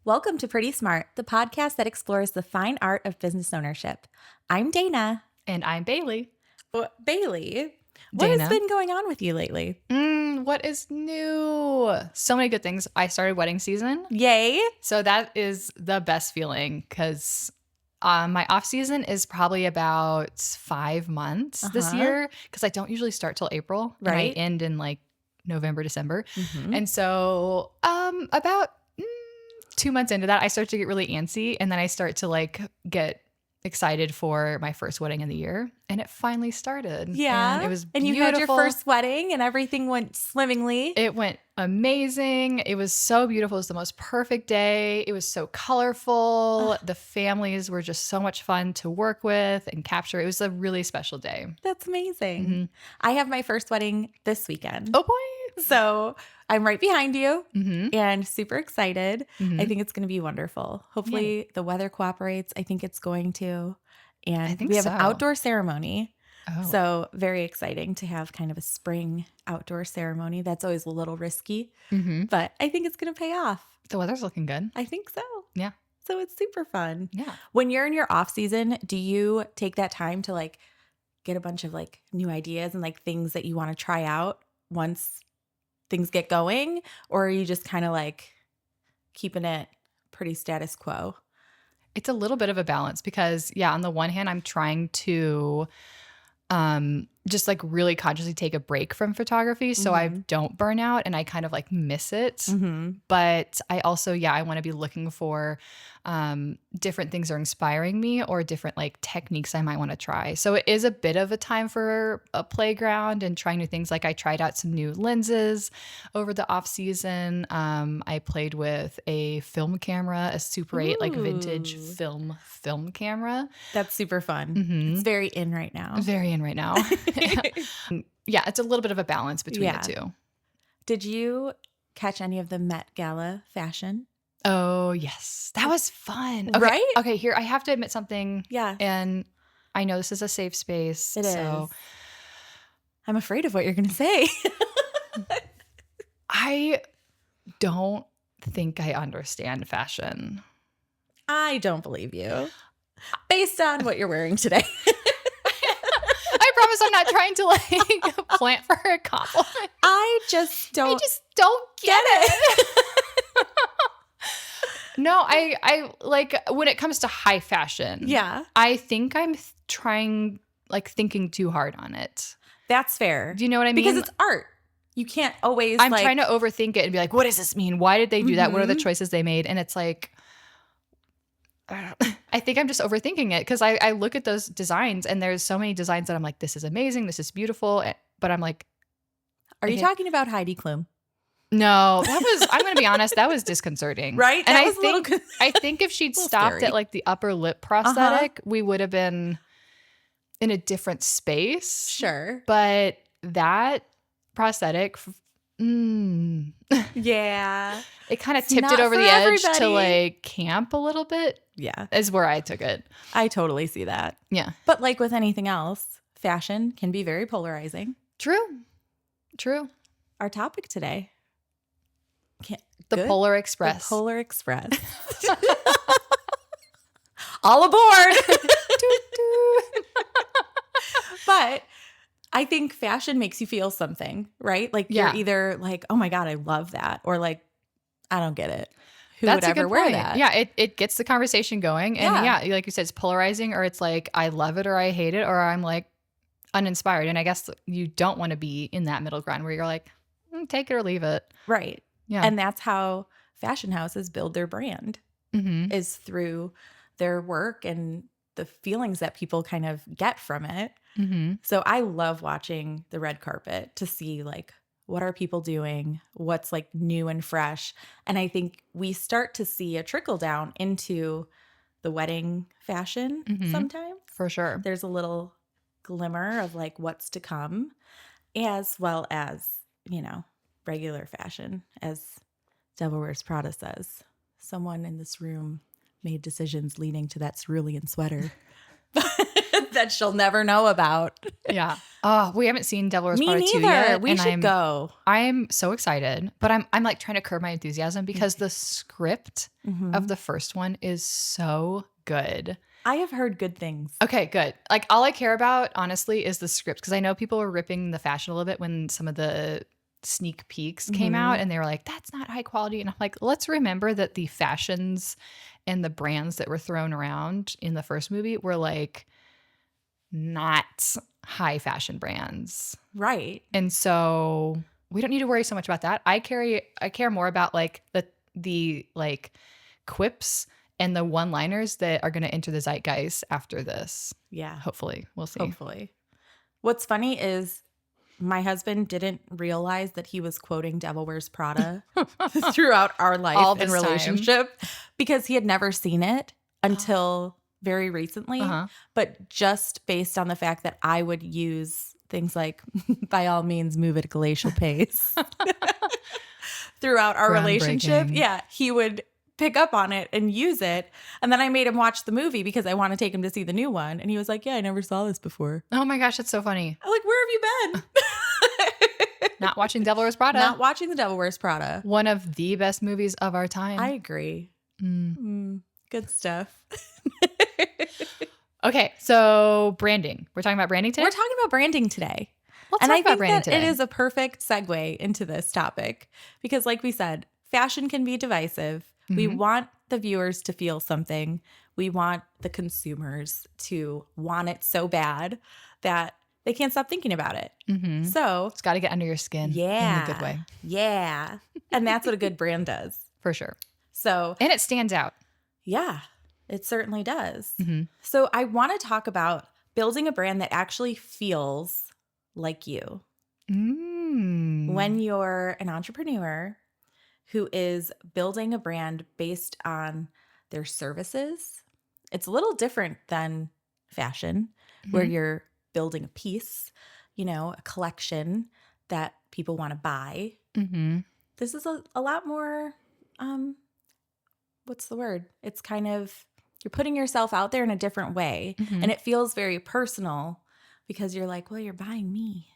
Welcome to Pretty Smart, the podcast that explores the fine art of business ownership. I'm Dana. And I'm Bailey. Bailey, what has been going on with you lately? What is new? So many good things. I started wedding season. Yay. So that is the best feeling because my off season is probably about 5 months this year because I don't usually start till April. Right. And I end in like November, December. And so about 2 months into that, I start to get really antsy and then I start to like get excited for my first wedding in the year, and it finally started. Yeah. And it was And you beautiful. had your first wedding and everything went swimmingly. It went amazing. It was so beautiful. It was the most perfect day. It was so colorful. The families were just so much fun to work with and capture. It was a really special day. That's amazing. I have my first wedding this weekend. Oh boy. So I'm right behind you and super excited. I think it's going to be wonderful. Hopefully the weather cooperates. I think it's going to. And I think we have so. an outdoor ceremony. Oh. So very exciting to have kind of a spring outdoor ceremony. That's always a little risky, but I think it's going to pay off. The weather's looking good. I think so. Yeah. So it's super fun. Yeah. When you're in your off season, do you take that time to like get a bunch of like new ideas and like things that you want to try out once things get going? Or are you just kind of like keeping it pretty status quo? It's a little bit of a balance because, yeah, on the one hand, I'm trying to just like really consciously take a break from photography so I don't burn out and I kind of like miss it. But I also, I want to be looking for different things that are inspiring me or different like techniques I might want to try. So it is a bit of a time for a playground and trying new things. Like I tried out some new lenses over the off season. I played with a film camera, a Super 8 like vintage film camera. That's super fun. It's very in right now. Very in right now. Yeah, it's a little bit of a balance between the two. Did you catch any of the Met Gala fashion? Oh, yes. That was fun. Okay, right? Okay, here, I have to admit something. Yeah. And I know this is a safe space. It is. I'm afraid of what you're going to say. I don't think I understand fashion. I don't believe you. Based on what you're wearing today. I promise I'm not trying to like plant for a compliment. I just don't get it. No, I like when it comes to high fashion. Yeah. I think I'm thinking too hard on it. That's fair. Do you know what I mean? Because it's art. You can't always I'm trying to overthink it and be like, what does this mean? Why did they do that? What are the choices they made? And it's like, I think I'm just overthinking it because I look at those designs and there's so many designs that I'm like, this is amazing. This is beautiful. But I'm like, are you talking about Heidi Klum? No, I'm going to be honest, that was disconcerting. Right? And That I think if she'd stopped at like the upper lip prosthetic, we would have been in a different space. Sure. But that prosthetic, yeah. It kind of tipped it over the edge to like camp a little bit. Yeah. Is where I took it. I totally see that. Yeah. But like with anything else, fashion can be very polarizing. True. Our topic today. The Polar Express. The Polar Express. All aboard. But I think fashion makes you feel something, right? Like you're either like, oh my God, I love that. Or like, I don't get it. Who would ever wear that? Yeah, it gets the conversation going. And like you said, it's polarizing or it's like, I love it or I hate it or I'm like uninspired. And I guess you don't want to be in that middle ground where you're like, take it or leave it. Right. Yeah. And that's how fashion houses build their brand is through their work and the feelings that people kind of get from it. So I love watching the red carpet to see like, what are people doing? What's like new and fresh? And I think we start to see a trickle down into the wedding fashion sometimes. For sure. There's a little glimmer of like what's to come, as well as, regular fashion. As Devil Wears Prada says, someone in this room made decisions leading to that cerulean sweater that she'll never know about. Yeah. Oh, we haven't seen Devil Wears Me Prada 2 neither. yet. We should go. I'm so excited, but I'm like trying to curb my enthusiasm because the script of the first one is so good. I have heard good things. Okay, good. Like all I care about, honestly, is the script because I know people were ripping the fashion a little bit when some of the sneak peeks came out and they were like, that's not high quality. And I'm like, let's remember that the fashions and the brands that were thrown around in the first movie were like not high fashion brands. Right. And so we don't need to worry so much about that. I care more about like the like quips and the one-liners that are going to enter the zeitgeist after this. Yeah. Hopefully. We'll see. Hopefully. What's funny is my husband didn't realize that he was quoting Devil Wears Prada throughout our life and relationship because he had never seen it until very recently. But just based on the fact that I would use things like, by all means, move at a glacial pace throughout our relationship. Yeah, he would pick up on it and use it. And then I made him watch the movie because I want to take him to see the new one. And he was like, yeah, I never saw this before. Oh my gosh, that's so funny. I'm like, where have you been? Not watching Devil Wears Prada. Not watching The Devil Wears Prada. One of the best movies of our time. I agree. Good stuff. Okay, so branding. We're talking about branding today? We're talking about branding today. Let's talk about branding today. It is a perfect segue into this topic because like we said, fashion can be divisive. We want the viewers to feel something. We want the consumers to want it so bad that they can't stop thinking about it. So it's got to get under your skin in a good way. Yeah. And that's what a good brand does. For sure. So, and it stands out. Yeah, it certainly does. So I want to talk about building a brand that actually feels like you. When you're an entrepreneur who is building a brand based on their services, it's a little different than fashion, where you're building a piece, a collection that people want to buy. This is a lot more, what's the word? It's kind of, you're putting yourself out there in a different way. And it feels very personal because you're like, well, you're buying me.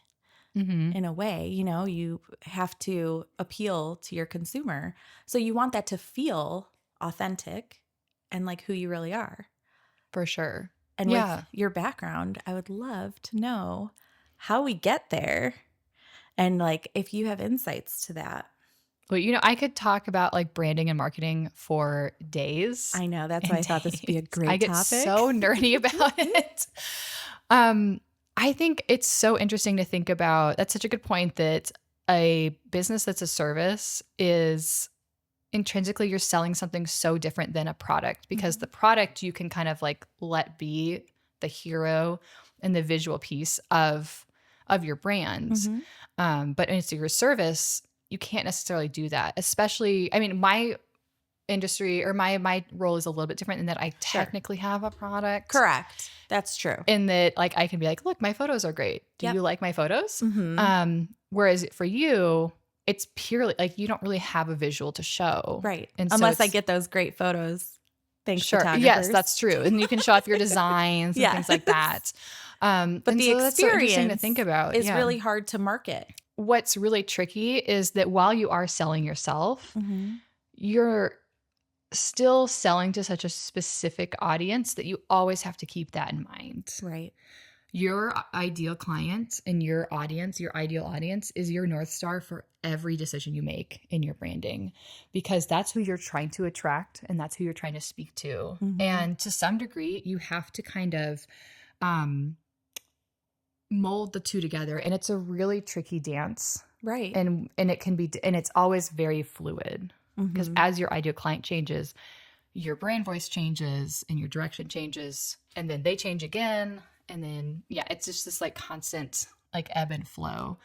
In a way, you have to appeal to your consumer. So you want that to feel authentic and like who you really are. For sure. And with your background, I would love to know how we get there and like if you have insights to that. Well, I could talk about like branding and marketing for days. I know. That's why I thought this would be a great topic. I get so nerdy about it. I think it's so interesting to think about. That's such a good point that a business that's a service is intrinsically you're selling something so different than a product because the product you can kind of like let be the hero and the visual piece of your brand. But it's your service, you can't necessarily do that. Especially, I mean, my industry or my role is a little bit different in that I technically have a product. Correct. That's true. In that like I can be like, look, my photos are great. Do you like my photos? Whereas for you, it's purely like you don't really have a visual to show. Right. And unless I get those great photos. Thanks, photographers. Yes, that's true. And you can show off your designs and things like that. But the experience so interesting to think about is really hard to market. What's really tricky is that while you are selling yourself, you're still selling to such a specific audience that you always have to keep that in mind. Right. Your ideal client and your audience, your ideal audience is your North Star for every decision you make in your branding because that's who you're trying to attract and that's who you're trying to speak to. And to some degree, you have to kind of mold the two together. And it's a really tricky dance. Right. And it can be, and it's always very fluid. Because as your ideal client changes, your brand voice changes and your direction changes and then they change again. And then, it's just this like constant like ebb and flow,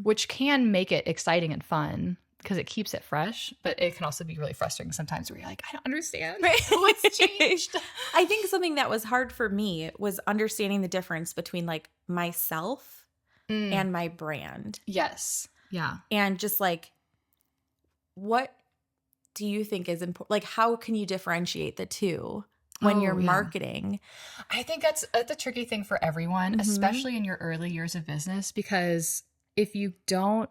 which can make it exciting and fun because it keeps it fresh. But it can also be really frustrating sometimes where you're like, I don't understand what's changed. I think something that was hard for me was understanding the difference between like myself and my brand. Yes. Yeah. And just like, what do you think is important? Like, how can you differentiate the two? when you're marketing. I think that's a tricky thing for everyone, especially in your early years of business, because if you don't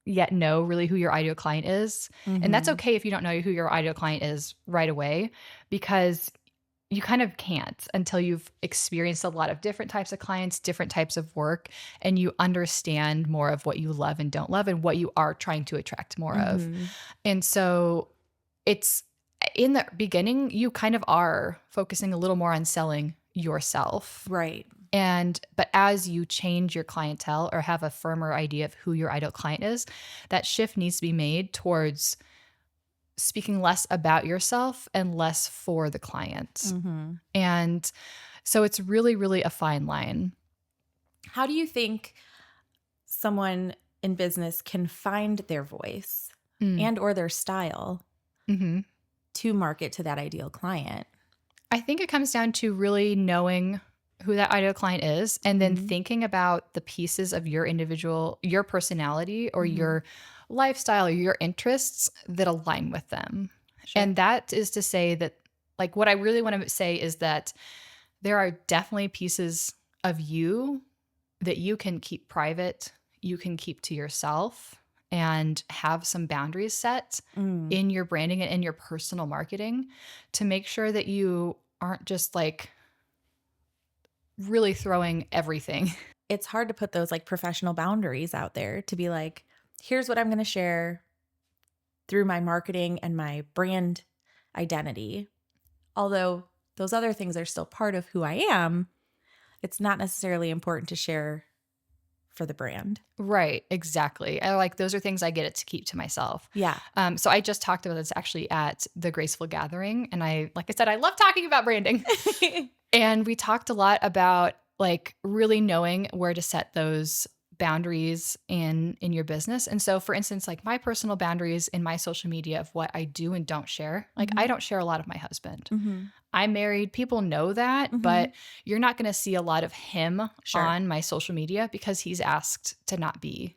yet know really who your ideal client is, and that's okay if you don't know who your ideal client is right away, because you kind of can't until you've experienced a lot of different types of clients, different types of work, and you understand more of what you love and don't love and what you are trying to attract more of. And so it's in the beginning, you kind of are focusing a little more on selling yourself. Right. But as you change your clientele or have a firmer idea of who your ideal client is, that shift needs to be made towards speaking less about yourself and less for the client. And so it's really, really a fine line. How do you think someone in business can find their voice and or their style to market to that ideal client? I think it comes down to really knowing who that ideal client is and then thinking about the pieces of your personality or your lifestyle or your interests that align with them. Sure. And that is to say that, like, what I really want to say is that there are definitely pieces of you that you can keep private, you can keep to yourself, and have some boundaries set in your branding and in your personal marketing to make sure that you aren't just like really throwing everything. It's hard to put those like professional boundaries out there to be like, here's what I'm going to share through my marketing and my brand identity. Although those other things are still part of who I am, it's not necessarily important to share for the brand. Right, exactly. Those are things I get it to keep to myself. Yeah. So I just talked about this actually at the Graceful Gathering. And like I said, I love talking about branding. And we talked a lot about like really knowing where to set those boundaries in your business. And so for instance, like my personal boundaries in my social media of what I do and don't share, like I don't share a lot of my husband. I'm married. People know that, but you're not going to see a lot of him on my social media because he's asked to not be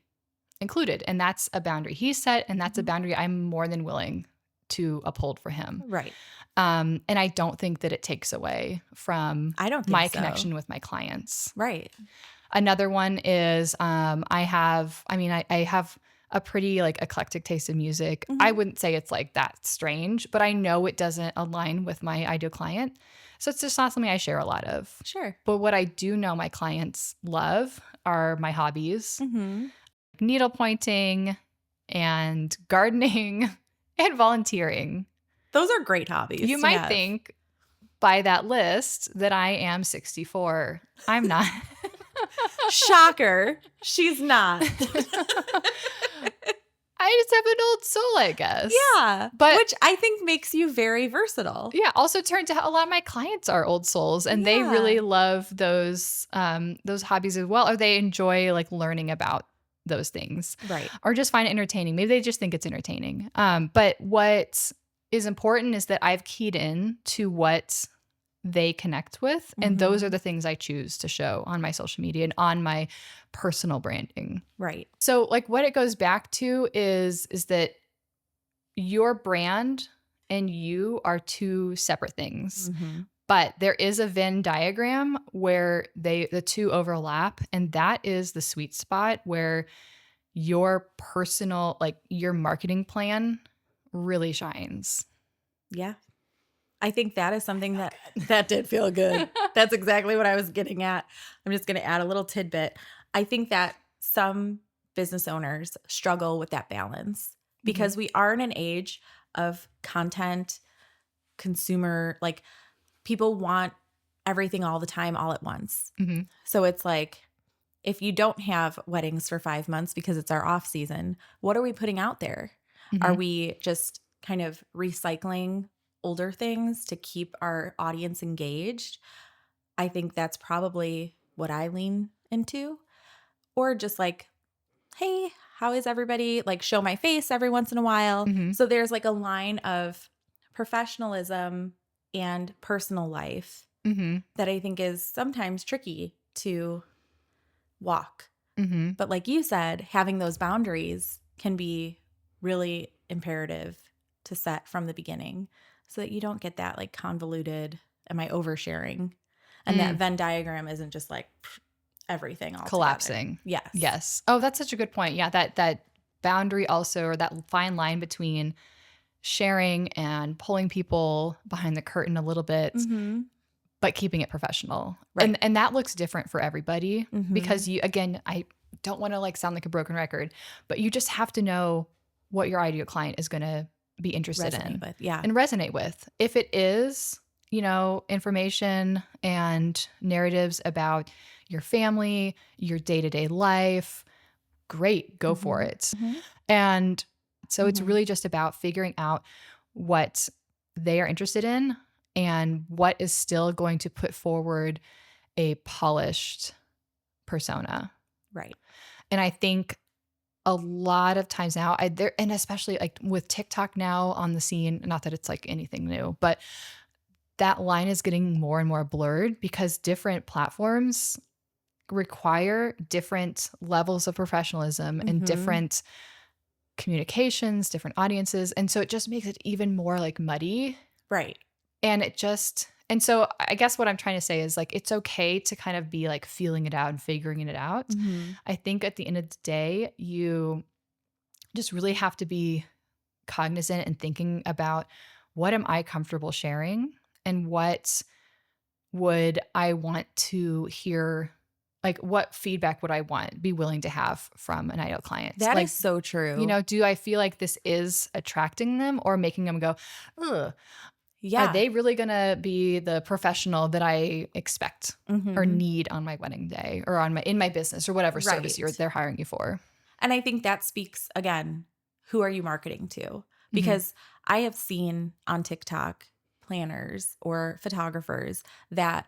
included. And that's a boundary he set. And that's a boundary I'm more than willing to uphold for him. Right. And I don't think that it takes away from my connection with my clients. Right. Another one is I have a pretty like eclectic taste in music. I wouldn't say it's like that strange, but I know it doesn't align with my ideal client. So it's just not something I share a lot of. Sure. But what I do know my clients love are my hobbies, needle pointing and gardening and volunteering. Those are great hobbies. You might think by that list that I am 64. I'm not. Shocker. She's not. I just have an old soul, I guess. Yeah. Which I think makes you very versatile. Yeah. Also turns out a lot of my clients are old souls and they really love those hobbies as well. Or they enjoy like learning about those things. Right. Or just find it entertaining. Maybe they just think it's entertaining. But what is important is that I've keyed in to what they connect with. And those are the things I choose to show on my social media and on my personal branding. Right. So like what it goes back to is that your brand and you are two separate things. But there is a Venn diagram where the two overlap. And that is the sweet spot where your personal, like your marketing plan really shines. Yeah. I think that is something that did feel good. That's exactly what I was getting at. I'm just going to add a little tidbit. I think that some business owners struggle with that balance because we are in an age of content, consumer, like people want everything all the time, all at once. So it's like, if you don't have weddings for 5 months because it's our off season, what are we putting out there? Are we just kind of recycling older things to keep our audience engaged? I think that's probably what I lean into. Or just like, hey, how is everybody? Like show my face every once in a while. So there's like a line of professionalism and personal life that I think is sometimes tricky to walk. But like you said, having those boundaries can be really imperative to set from the beginning so that you don't get that like convoluted am I oversharing? And that Venn diagram isn't just like everything all collapsing. Yes. Yes. Oh, that's such a good point. Yeah, that boundary also, or that fine line between sharing and pulling people behind the curtain a little bit, but keeping it professional. Right. And that looks different for everybody because you, again, I don't want to like sound like a broken record, but you just have to know what your ideal client is going to be interested in and resonate with. If it is, you know, information and narratives about your family, your day-to-day life, great, go for it. And so it's really just about figuring out what they are interested in and what is still going to put forward a polished persona. Right. And I think a lot of times now, and especially like with TikTok now on the scene, not that it's like anything new, but that line is getting more and more blurred because different platforms require different levels of professionalism and different communications, different audiences. And so it just makes it even more like muddy. Right. And so I guess what I'm trying to say is like, it's okay to kind of be like feeling it out and figuring it out. I think at the end of the day, you just really have to be cognizant and thinking about what am I comfortable sharing and what would I want to hear, like what feedback would I be willing to have from an ideal client? That like, is so true. You know, do I feel like this is attracting them or making them go, ugh? Yeah. Are they really going to be the professional that I expect or need on my wedding day or in my business or whatever service they're hiring you for? And I think that speaks, again, who are you marketing to? Because I have seen on TikTok planners or photographers that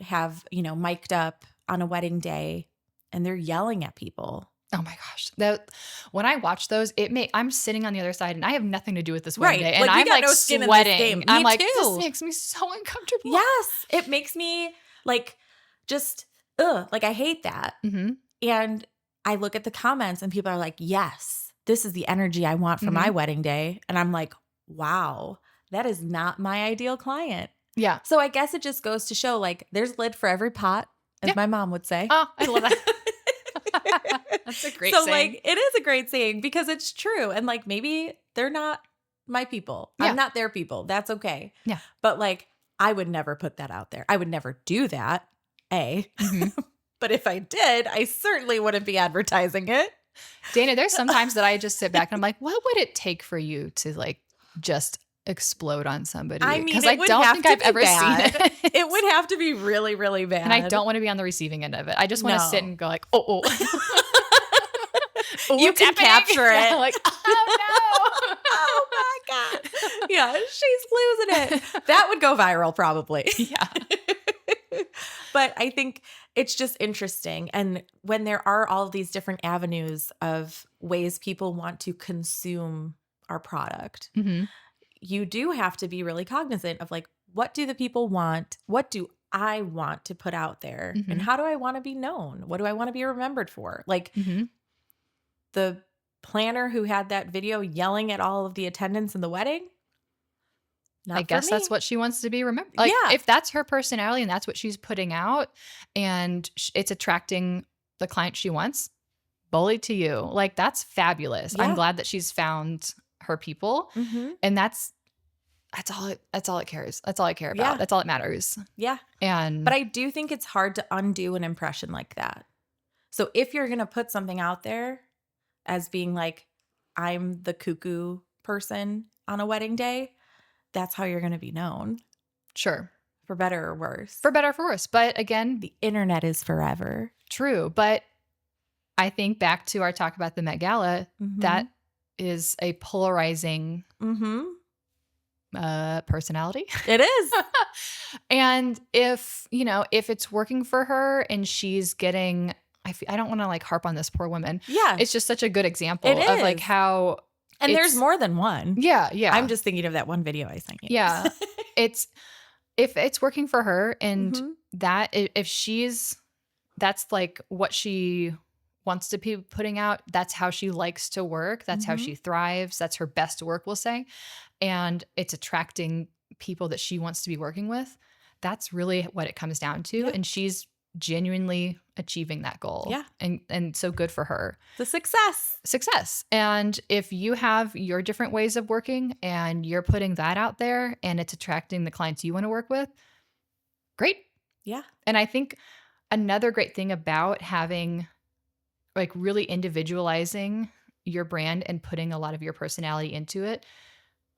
have, you know, mic'd up on a wedding day and they're yelling at people. Oh my gosh. When I watch those, I'm sitting on the other side and I have nothing to do with this wedding day. And I'm like no sweating. I'm like, this makes me so uncomfortable. Yes. It makes me like just, like I hate that. And I look at the comments and people are like, yes, this is the energy I want for my wedding day. And I'm like, wow, that is not my ideal client. Yeah. So I guess it just goes to show like there's lid for every pot, as my mom would say. Oh, I love that. That's a great saying. Like it is a great saying because it's true. And like maybe they're not my people. I'm not their people. That's okay. Yeah. But like I would never put that out there. I would never do that. But if I did, I certainly wouldn't be advertising it. Dana, there's sometimes that I just sit back and I'm like, what would it take for you to like just explode on somebody? I mean, because I don't think I've ever seen it. It would have to be really, really bad. And I don't want to be on the receiving end of it. I just want to sit and go like, oh. You can capture it. Yeah, like, oh no. Oh my God. Yeah, she's losing it. That would go viral probably. Yeah. But I think it's just interesting. And when there are all these different avenues of ways people want to consume our product, you do have to be really cognizant of like, what do the people want? What do I want to put out there? And how do I want to be known? What do I want to be remembered for? Like the planner who had that video yelling at all of the attendants in the wedding. I guess that's what she wants to be remembered. Like, if that's her personality and that's what she's putting out and it's attracting the client she wants, bully to you. Like, that's fabulous. I'm glad that she's found her people. And that's all it cares. That's all I care about. That's all that matters. Yeah. But I do think it's hard to undo an impression like that. So if you're going to put something out there as being like, I'm the cuckoo person on a wedding day, that's how you're going to be known. Sure. For better or worse. For better or for worse. But again, the internet is forever. True. But I think back to our talk about the Met Gala, that is a polarizing personality. It is. And if it's working for her and she's getting, I don't want to like harp on this poor woman. Yeah. It's just such a good example of like how. And there's more than one. Yeah. Yeah. I'm just thinking of that one video I sent you. Yeah. If it's working for her and that if that's like what she wants to be putting out, that's how she likes to work. That's how she thrives. That's her best work, we'll say. And it's attracting people that she wants to be working with, that's really what it comes down to. Yeah. And she's genuinely achieving that goal. Yeah. And so good for her. The success. And if you have your different ways of working and you're putting that out there and it's attracting the clients you want to work with, great. Yeah. And I think another great thing about having like really individualizing your brand and putting a lot of your personality into it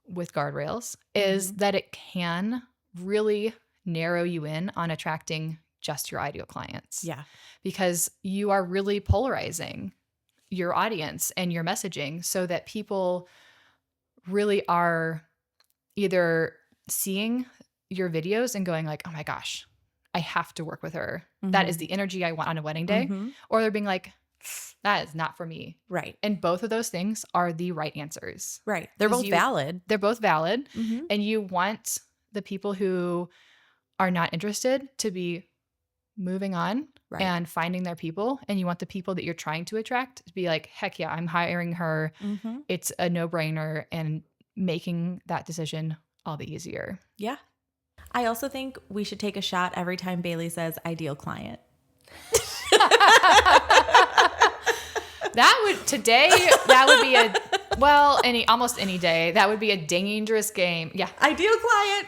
with guardrails is that it can really narrow you in on attracting just your ideal clients. Yeah. Because you are really polarizing your audience and your messaging so that people really are either seeing your videos and going like, oh my gosh, I have to work with her. That is the energy I want on a wedding day. Or they're being like, that is not for me. Right. And both of those things are the right answers. Right. They're both valid. They're both valid. And you want the people who are not interested to be moving on and finding their people. And you want the people that you're trying to attract to be like, heck yeah, I'm hiring her. It's a no-brainer, and making that decision all the easier. Yeah. I also think we should take a shot every time Bailey says ideal client. That would be almost any day. That would be a dangerous game. Yeah. Ideal client.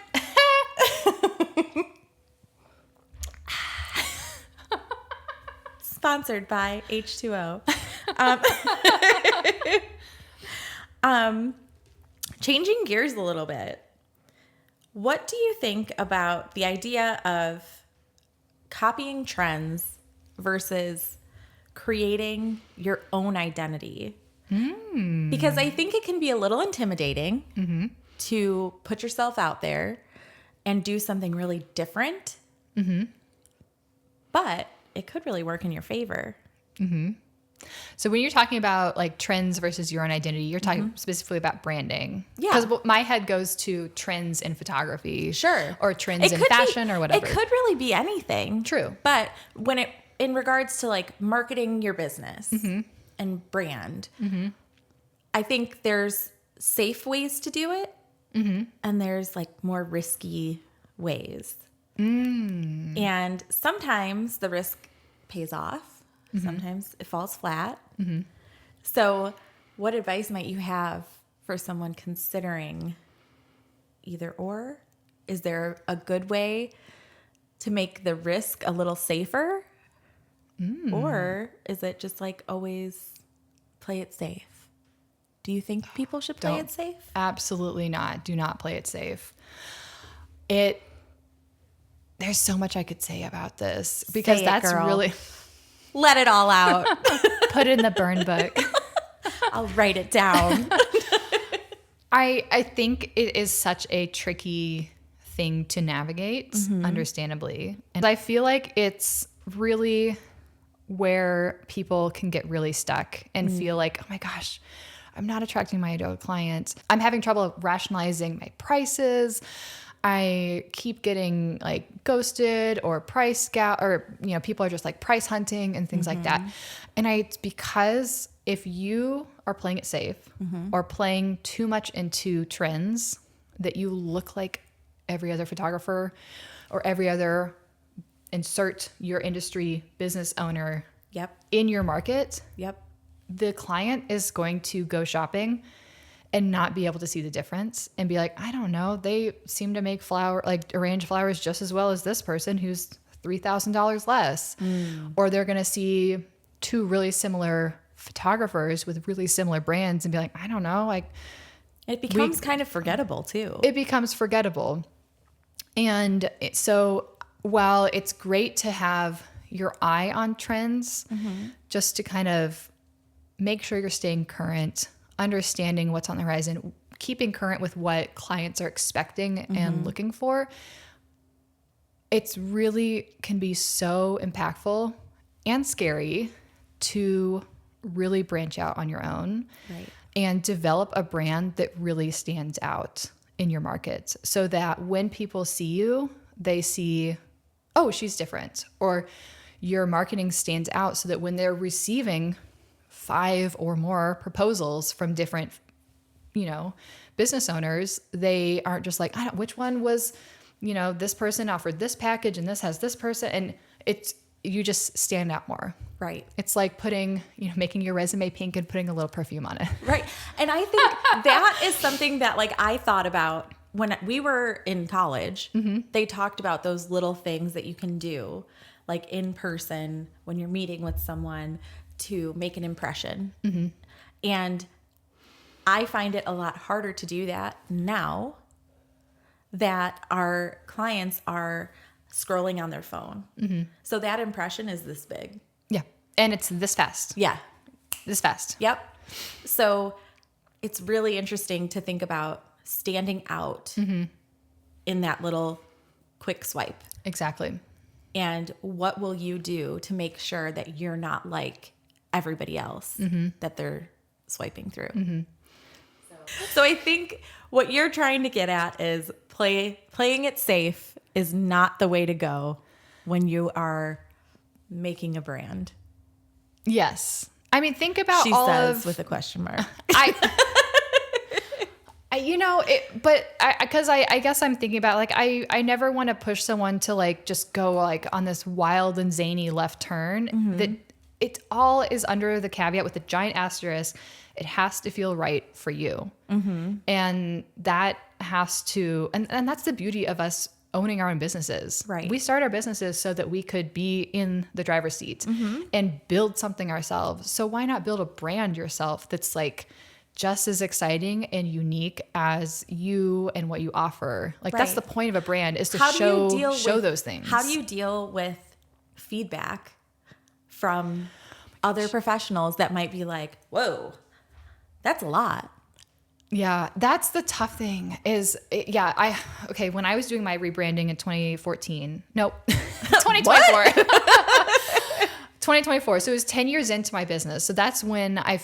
Sponsored by H2O. Changing gears a little bit. What do you think about the idea of copying trends versus creating your own identity? Because I think it can be a little intimidating to put yourself out there and do something really different. But it could really work in your favor. So when you're talking about like trends versus your own identity, you're talking specifically about branding. Yeah. Because my head goes to trends in photography. Sure. Or trends in fashion or whatever. It could really be anything. True. But in regards to like marketing your business and brand, I think there's safe ways to do it. And there's like more risky ways. And sometimes the risk pays off. Sometimes it falls flat. So what advice might you have for someone considering either or? Is there a good way to make the risk a little safer? Or is it just like always play it safe? Do you think people should play it safe? Absolutely not. Do not play it safe. There's so much I could say about this because that's girl. really... Let it all out. Put it in the burn book. I'll write it down. I think it is such a tricky thing to navigate, understandably. And I feel like it's really where people can get really stuck and feel like, oh my gosh, I'm not attracting my ideal clients. I'm having trouble rationalizing my prices. I keep getting like ghosted or price gouged, or, people are just like price hunting and things like that. And it's because if you are playing it safe or playing too much into trends that you look like every other photographer or every other insert your industry business owner in your market, the client is going to go shopping and not be able to see the difference and be like, I don't know, they seem to make arrange flowers just as well as this person who's $3,000 less. Or they're going to see two really similar photographers with really similar brands and be like, I don't know, like it becomes kind of forgettable too. It becomes forgettable. And so while it's great to have your eye on trends, just to kind of make sure you're staying current, understanding what's on the horizon, keeping current with what clients are expecting and looking for, it's really can be so impactful and scary to really branch out on your own and develop a brand that really stands out in your market so that when people see you, they see, oh, she's different, or your marketing stands out so that when they're receiving 5 or more proposals from different business owners, they aren't just like, which one was, this person offered this package and this has this person. And you just stand out more. Right. It's like putting, making your resume pink and putting a little perfume on it. Right. And I think that is something that like I thought about when we were in college. They talked about those little things that you can do like in person when you're meeting with someone to make an impression. And I find it a lot harder to do that now that our clients are scrolling on their phone. So that impression is this big. Yeah. And it's this fast. Yeah. This fast. Yep. So it's really interesting to think about standing out in that little quick swipe. Exactly. And what will you do to make sure that you're not like everybody else that they're swiping through? So I think what you're trying to get at is playing it safe is not the way to go when you are making a brand. Yes. I mean, think about she says with a question mark. I guess I'm thinking about like, I never want to push someone to like, just go like on this wild and zany left turn that it all is under the caveat with a giant asterisk. It has to feel right for you. And that has to, and that's the beauty of us owning our own businesses. Right. We start our businesses so that we could be in the driver's seat and build something ourselves. So why not build a brand yourself that's like just as exciting and unique as you and what you offer? Like that's the point of a brand, is to show those things. How do you deal with feedback from other professionals that might be like, whoa, that's a lot? Yeah, that's the tough thing is, when I was doing my rebranding in 2014, no, 2024, 2024. So it was 10 years into my business. So that's when I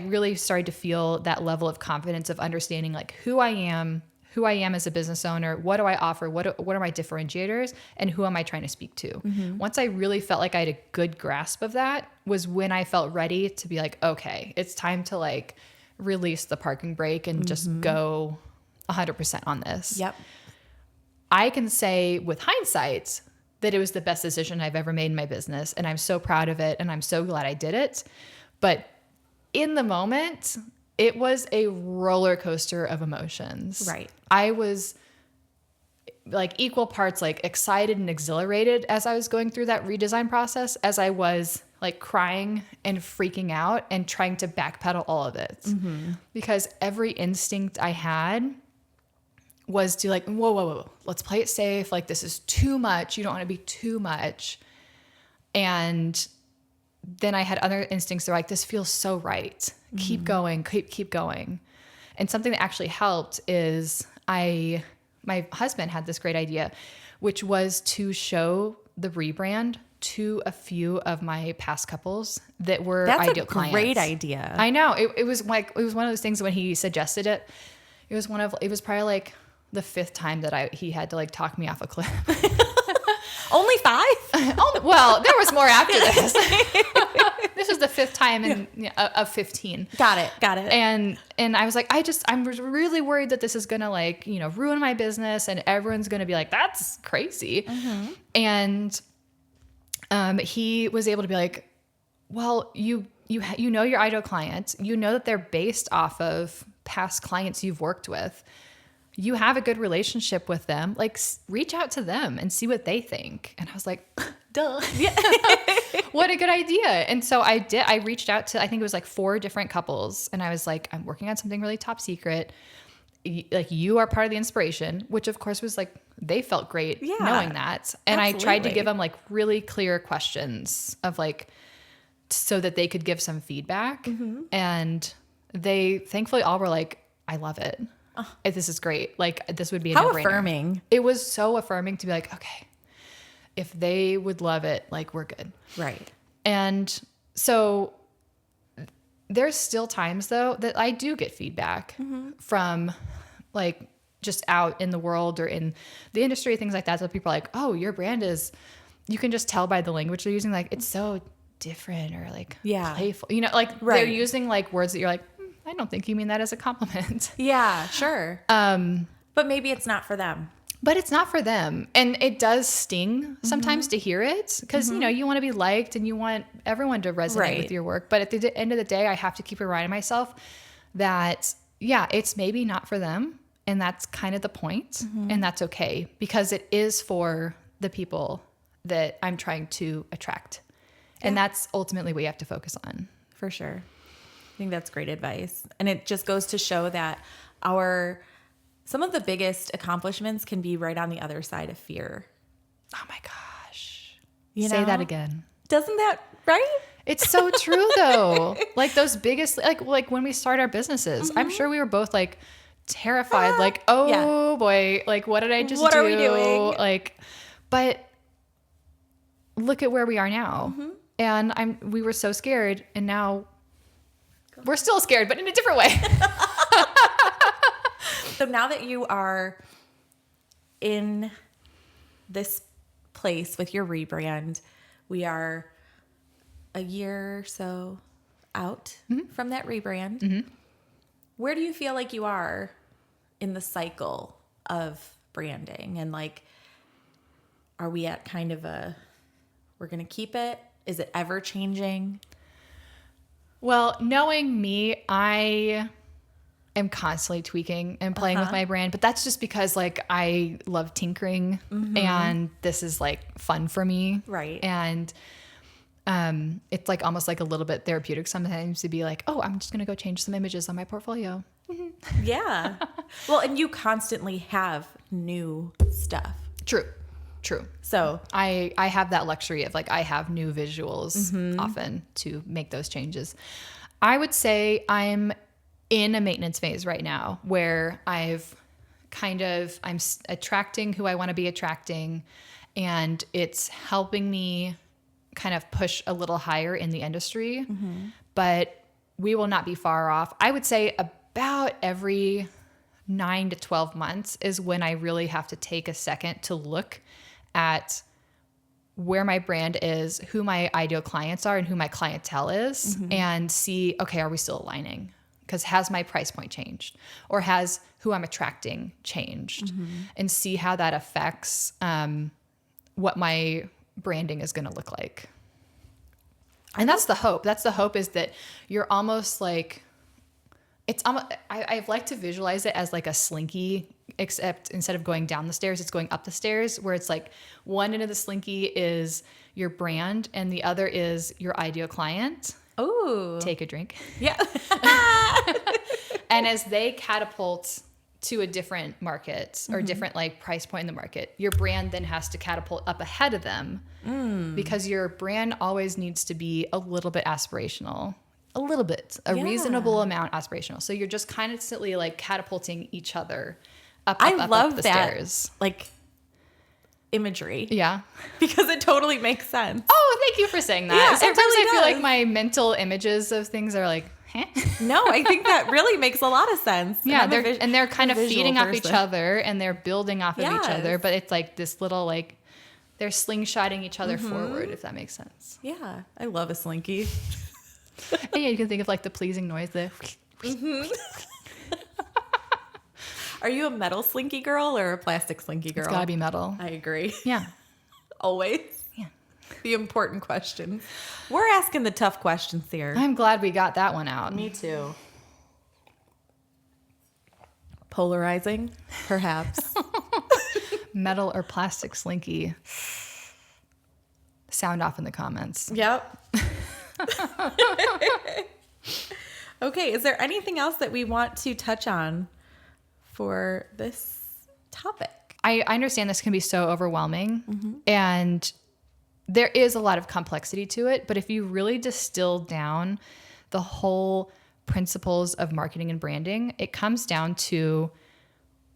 really started to feel that level of confidence of understanding like who I am as a business owner. What do I offer? What are my differentiators, and who am I trying to speak to? Once I really felt like I had a good grasp of that was when I felt ready to be like, okay, it's time to like release the parking brake and just go 100% on this. Yep. I can say with hindsight that it was the best decision I've ever made in my business, and I'm so proud of it, and I'm so glad I did it. But in the moment, it was a roller coaster of emotions. Right. I was like equal parts like excited and exhilarated as I was going through that redesign process, as I was like crying and freaking out and trying to backpedal all of it. Because every instinct I had was to like, whoa, let's play it safe. Like this is too much. You don't want to be too much. And then I had other instincts that were like, this feels so right. Keep going, keep going. And something that actually helped is my husband had this great idea, which was to show the rebrand to a few of my past couples that were ideal clients. That's a great idea. I know. It was one of those things when he suggested it. It was probably like the 5th time that he had to like talk me off a cliff. Only 5? Well, there was more after this. This was the 5th time of 15. Got it. And I was like, I'm really worried that this is going to like, ruin my business, and everyone's going to be like, that's crazy. And he was able to be like, well, you know your ideal client, that they're based off of past clients you've worked with. You have a good relationship with them. Like, reach out to them and see what they think. And I was like, duh. Yeah. What a good idea. And so I did. I reached out to, I think it was like 4 different couples. And I was like, I'm working on something really top secret. Like, you are part of the inspiration, which of course was like, they felt great knowing that. And absolutely. I tried to give them like really clear questions of like, so that they could give some feedback. And they thankfully all were like, I love it. This is great. Like, this would be a no-brainer. How affirming. It was so affirming to be like, okay, if they would love it, like, we're good. Right. And so there's still times though that I do get feedback from like just out in the world or in the industry, things like that. So people are like, oh, your brand is, you can just tell by the language they're using. Like, it's so different or like playful, like they're using like words that you're like, I don't think you mean that as a compliment. Yeah, sure. But maybe it's not for them. But it's not for them. And it does sting sometimes to hear it because, you know, you want to be liked and you want everyone to resonate with your work. But at the end of the day, I have to keep reminding myself that, yeah, it's maybe not for them. And that's kind of the point. And that's okay because it is for the people that I'm trying to attract. Yeah. And that's ultimately what you have to focus on. For sure. I think that's great advice. And it just goes to show that some of the biggest accomplishments can be right on the other side of fear. Oh my gosh. Say that again. Doesn't that, right? It's so true though. Like those biggest, like when we start our businesses, I'm sure we were both like terrified, like, oh boy, like what did I just do? What are we doing? Like, but look at where we are now. And we were so scared and now we're still scared, but in a different way. So now that you are in this place with your rebrand, we are a year or so out from that rebrand. Where do you feel like you are in the cycle of branding? And like, are we at kind of we're going to keep it? Is it ever changing? Well, knowing me, I am constantly tweaking and playing with my brand, but that's just because like I love tinkering and this is like fun for me. Right. And it's like almost like a little bit therapeutic sometimes to be like, oh, I'm just going to go change some images on my portfolio. Yeah. Well, and you constantly have new stuff. True. So I have that luxury of like, I have new visuals often to make those changes. I would say I'm in a maintenance phase right now where I'm attracting who I want to be attracting, and it's helping me kind of push a little higher in the industry, but we will not be far off. I would say about every 9 to 12 months is when I really have to take a second to look at where my brand is, who my ideal clients are, and who my clientele is, and see, okay, are we still aligning? Because has my price point changed, or has who I'm attracting changed, and see how that affects what my branding is going to look like. And that's the hope. That's the hope, is that you're almost like, it's almost, I like to visualize it as like a slinky, except instead of going down the stairs, it's going up the stairs, where it's like one end of the slinky is your brand and the other is your ideal client. Oh, Take a drink. yeah. And as they catapult to a different market or different like price point in the market, your brand then has to catapult up ahead of them, because your brand always needs to be a little bit aspirational, a reasonable amount aspirational. So you're just constantly like catapulting each other up the stairs. Like imagery. Yeah. Because it totally makes sense. Oh, thank you for saying that. Yeah, sometimes really I feel does. like my mental images of things are like, huh? No, I think that really makes a lot of sense. Yeah, they're kind of feeding off each person. other and they're building off of each other, Yes. but it's like this little like they're slingshotting each other forward, if that makes sense. Yeah, I love a slinky. And yeah, you can think of like the pleasing noise there. Are you a metal slinky girl or a plastic slinky girl? It's gotta be metal. I agree. Yeah. Always. Yeah. The important questions. We're asking the tough questions here. I'm glad we got that one out. Me too. Polarizing, perhaps. Metal or plastic slinky? Sound off in the comments. Yep. Okay, is there anything else that we want to touch on for this topic? I understand this can be so overwhelming, and there is a lot of complexity to it, but if you really distill down the whole principles of marketing and branding, it comes down to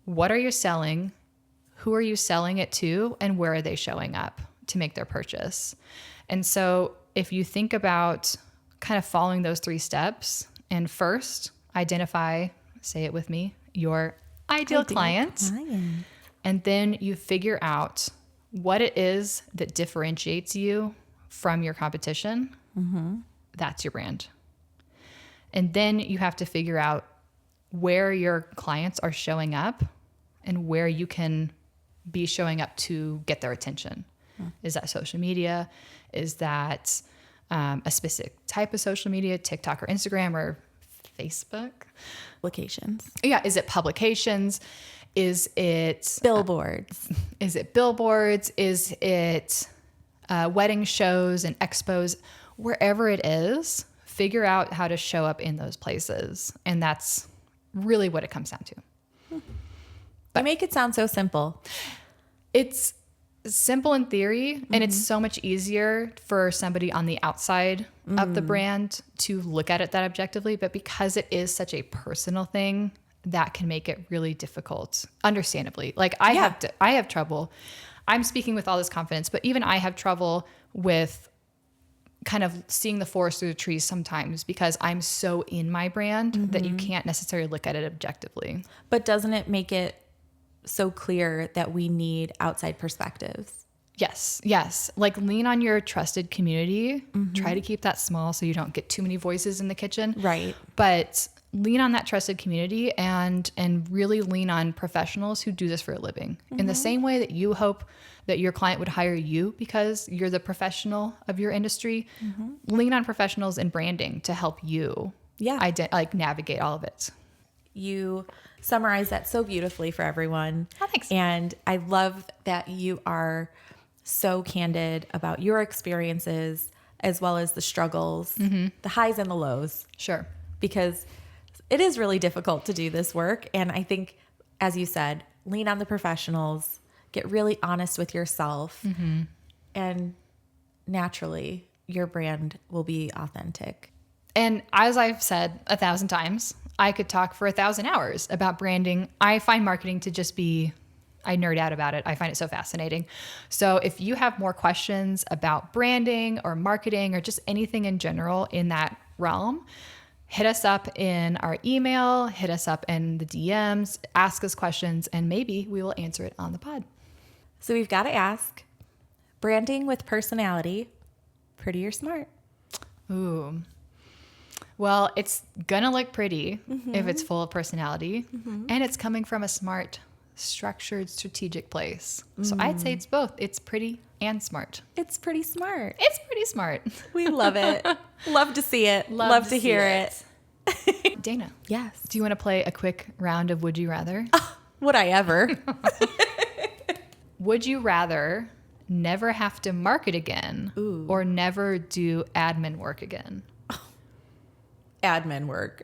what are you selling, who are you selling it to, and where are they showing up to make their purchase. And so if you think about kind of following those 3 steps, and first identify, say it with me, your ideal client. And then you figure out what it is that differentiates you from your competition. That's your brand. And then you have to figure out where your clients are showing up and where you can be showing up to get their attention. Is that social media? Is that a specific type of social media, TikTok or Instagram or Facebook? Publications. Yeah. Is it publications? Is it Billboards? Is it billboards? Is it wedding shows and expos? Wherever it is, figure out how to show up in those places. And that's really what it comes down to. You make it sound so simple. It's simple in theory, and it's so much easier for somebody on the outside of the brand to look at it that objectively. But because it is such a personal thing, that can make it really difficult, understandably. Like I have trouble. I'm speaking with all this confidence, but even I have trouble with kind of seeing the forest through the trees sometimes because I'm so in my brand that you can't necessarily look at it objectively. But doesn't it make it so clear that we need outside perspectives? Yes. Like lean on your trusted community. Try to keep that small so you don't get too many voices in the kitchen. Right. But lean on that trusted community and really lean on professionals who do this for a living. In the same way that you hope that your client would hire you because you're the professional of your industry, lean on professionals in branding to help you navigate all of it. You summarize that so beautifully for everyone. Oh, thanks. And I love that you are so candid about your experiences as well as the struggles, the highs and the lows. Sure. Because it is really difficult to do this work. And I think, as you said, lean on the professionals, get really honest with yourself, and naturally your brand will be authentic. And as I've said 1,000 times, I could talk for 1,000 hours about branding. I find marketing to just be, I nerd out about it. I find it so fascinating. So if you have more questions about branding or marketing or just anything in general in that realm, hit us up in our email, hit us up in the DMs, ask us questions, and maybe we will answer it on the pod. So we've got to ask, branding with personality, pretty or smart? Ooh. Well, it's gonna look pretty if it's full of personality, and it's coming from a smart, structured, strategic place. So I'd say it's both. It's pretty and smart. It's pretty smart. It's pretty smart. We love it. Love to see it. Love to hear it. Dana. Yes. Do you want to play a quick round of Would You Rather? Would I ever? Would you rather never have to market again or never do admin work again? Admin work.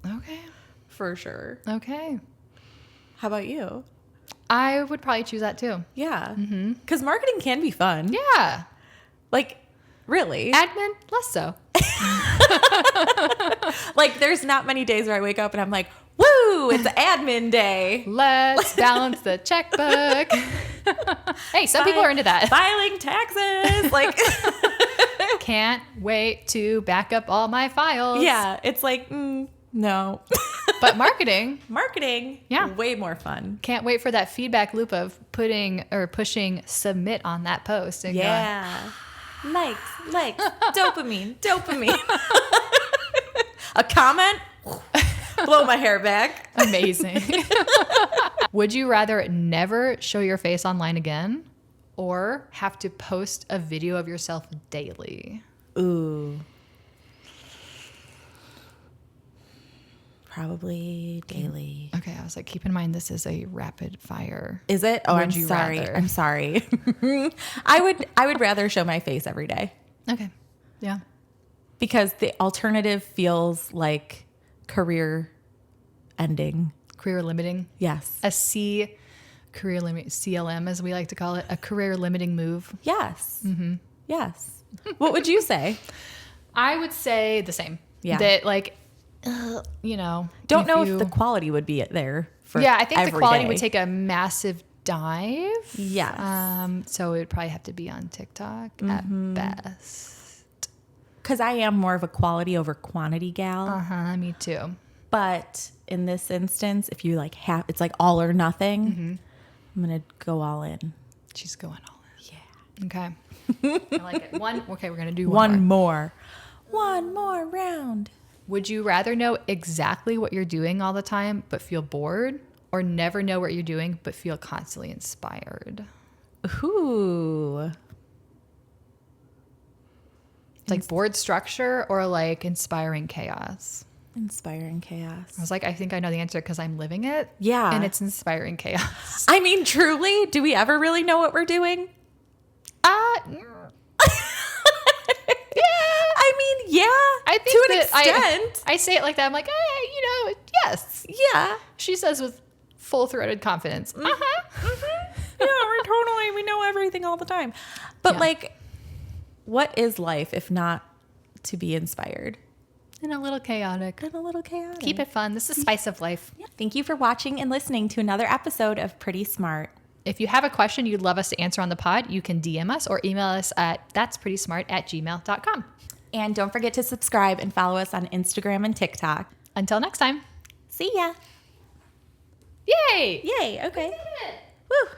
Okay. For sure. Okay. How about you? I would probably choose that too. Yeah. Because marketing can be fun. Yeah. Like, really. Admin, less so. Like, there's not many days where I wake up and I'm like, woo, it's admin day. Let's balance the checkbook. Hey, some people are into that. Filing taxes. Like, can't wait to back up all my files. Yeah. It's like, no. But marketing, yeah, way more fun. Can't wait for that feedback loop of putting or pushing submit on that post. And going, likes, dopamine. A comment, blow my hair back. Amazing. Would you rather never show your face online again or have to post a video of yourself daily? Ooh. Probably daily. Okay, I was like, keep in mind this is a rapid fire. Is it? Oh, Would I'm you sorry. rather? I'm sorry. I would rather show my face every day. Okay. Yeah. Because the alternative feels like career ending. Career limiting. Yes. Career limit, CLM as we like to call it, a career limiting move. Yes. Yes. What would you say? I would say the same. Yeah. That like, don't know if the quality would be there for I think the quality day. would take a massive dive. Yes. So it would probably have to be on TikTok at best. Because I am more of a quality over quantity gal. Me too. But in this instance, if you like have, it's like all or nothing. I'm gonna go all in. She's going all in. Yeah. Okay. I like it. Okay, we're gonna do one more round. Would you rather know exactly what you're doing all the time but feel bored, or never know what you're doing but feel constantly inspired? Ooh. It's like bored structure or like inspiring chaos? Inspiring chaos. I was like, I think I know the answer because I'm living it. Yeah. And it's inspiring chaos. I mean, truly, do we ever really know what we're doing? I mean, yeah, I think to an extent. I say it like that. I'm like, yes. Yeah. She says with full-throated confidence. Yeah, we know everything all the time. But like, what is life if not to be inspired? And a little chaotic. Keep it fun. This is the spice of life. Yeah. Thank you for watching and listening to another episode of Pretty Smart. If you have a question you'd love us to answer on the pod, you can DM us or email us at that'sprettysmart@gmail.com. And don't forget to subscribe and follow us on Instagram and TikTok. Until next time. See ya. Yay! Yay. Okay. We did it. Woo.